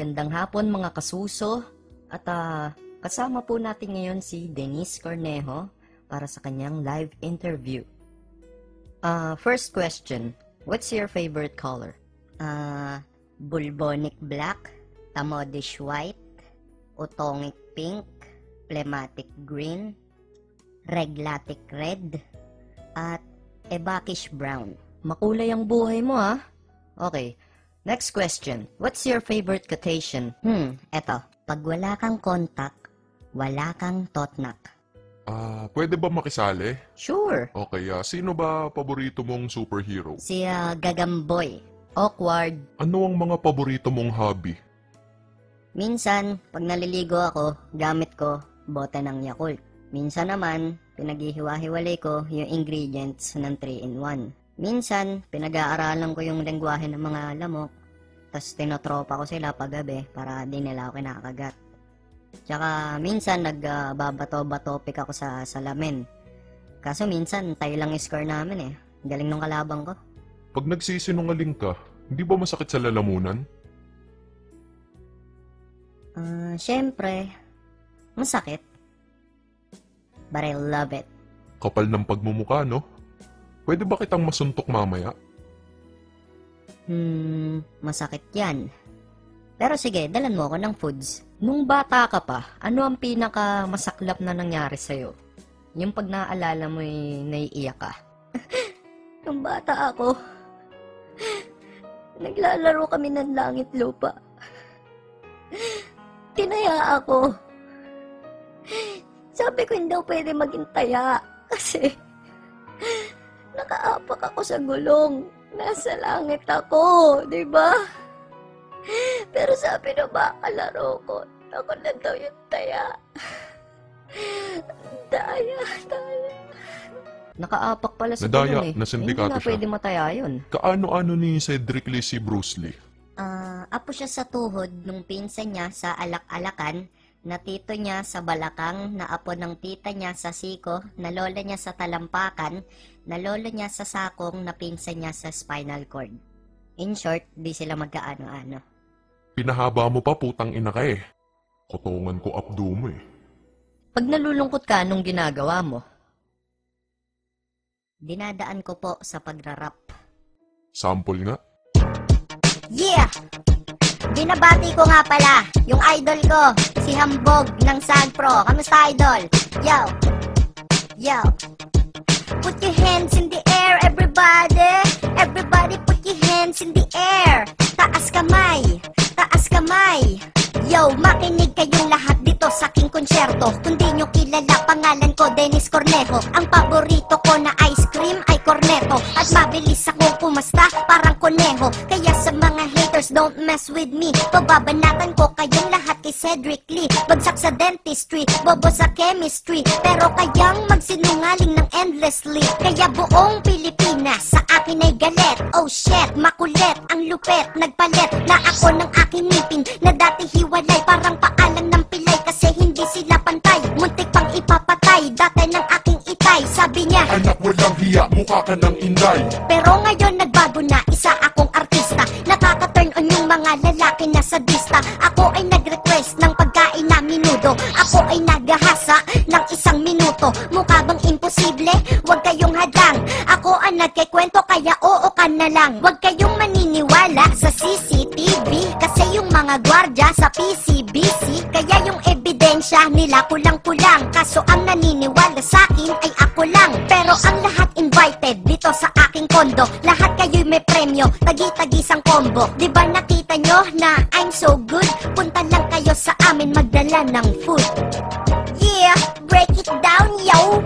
Magandang hapon mga kasuso at kasama po natin ngayon si Denise Cornejo para sa kanyang live interview. First question, what's your favorite color? Bulbonic black, tamodish white, utongic pink, phlegmatic green, reglatic red, at ebakish brown. Makulay ang buhay mo ha? Okay, next question, what's your favorite quotation? Eto. Pag wala kang contact, wala kang totnak. Pwede ba makisali? Sure. Okay, sino ba paborito mong superhero? Si Gagamboy. Awkward. Ano ang mga paborito mong hobby? Minsan, pag naliligo ako, gamit ko bote ng Yakult. Minsan naman, pinaghihiwa-hiwalay ko yung ingredients ng 3-in-1. Minsan, pinag-aaralan ko yung lengguwahe ng mga lamok, tas tinotropa ko sila paggabi para di nila ako kinakagat. Tsaka minsan nagbabato-batopik ako sa salamin. Kaso minsan tayo lang score namin eh. Galing nung kalabang ko. Pag nagsisinungaling ka, hindi ba masakit sa lalamunan? Syempre, masakit. But I love it. Kapal ng pagmumukha, no? Pwede ba kitang masuntok mamaya? Masakit yan. Pero sige, dalan mo ako ng foods. Nung bata ka pa, ano ang pinaka-masaklap na nangyari sa'yo? Yung pag naaalala mo naiiyak ka. Nung bata ako, naglalaro kami ng langit lupa. Tinaya ako. Sabi ko hindi pwede maging taya kasi nakaapak ako sa gulong. Nasa langit ako, di ba? Pero sabi na ba, kalaro ko, ako na daw yung taya. Daya. Nakaapak pala sa Nadaya, gulong eh. na sindikato Hindi na siya. pwede mataya yun. Kaano-ano ni Cedric Lee si Bruce Lee? Apo siya sa tuhod nung pinsan niya sa alak-alakan, na tito niya sa balakang, na apo ng tita niya sa siko, na lola niya sa talampakan, na lolo niya sa sakong, na pinsan niya sa spinal cord. In short, di sila magkaano-ano. Pinahaba mo pa, putang ina ka eh. Kotongan ko abdo mo eh. Pag nalulungkot ka, anong ginagawa mo? Dinadaan ko po sa pagrarap. Sample nga. Yeah! Binabati ko nga pala yung idol ko, si Hambog ng SAGPRO. Kamusta, idol? Yo! Put your hands in the air, everybody! Everybody put your hands in the air! Taas kamay! Taas kamay! Yo, makinig kayong lahat dito sa aking konsyerto. Kung di nyo kilala, pangalan ko Denise Cornejo. Ang paborito ko na ice cream ay corneto. At mabilis akong pumasta, parang koneho. Kaya sa mga haters, don't mess with me. Pababanatan ko kayong lahat kay Cedric Lee. Bagsak sa dentistry, bobo sa chemistry, pero kayang magsinungaling ng endlessly. Kaya buong Pilipinas sa akin ay galit. Oh shit, makulit, ang lupet, nagpalit na ako ng aking ngipin na dati hiwalay, parang paalang ng pilay kasi hindi sila pantay. Muntik pang ipapatay, dati ng aking itay. Sabi niya, Anak walang hiya, mukha ka ng inday. pero ngayon nagbago na, isa akong artista. Nakaka-turn on yung mga lalaki na sadista. Ako ay nag-request ng pagkain na minudo. Ako ay naghahasa ng 1 minuto. Mukha bang imposible? Huwag kayong hadang. Ako ang nagkikwento kaya oo ka na lang. Huwag kayong maniniwala sa CCTV kasi yung mga gwardya sa PCBC. Kaya yung ebidensya nila kulang-kulang. Kaso ang naniniwala sa akin ay ako lang. Pero ang lahat invited dito sa aking kondo. Lahat kayo'y may premyo, tagi-tagisang combo. Diba nakita nyo na I'm so good? Punta lang kayo sa amin magdala ng food. Yeah, break it down, yo!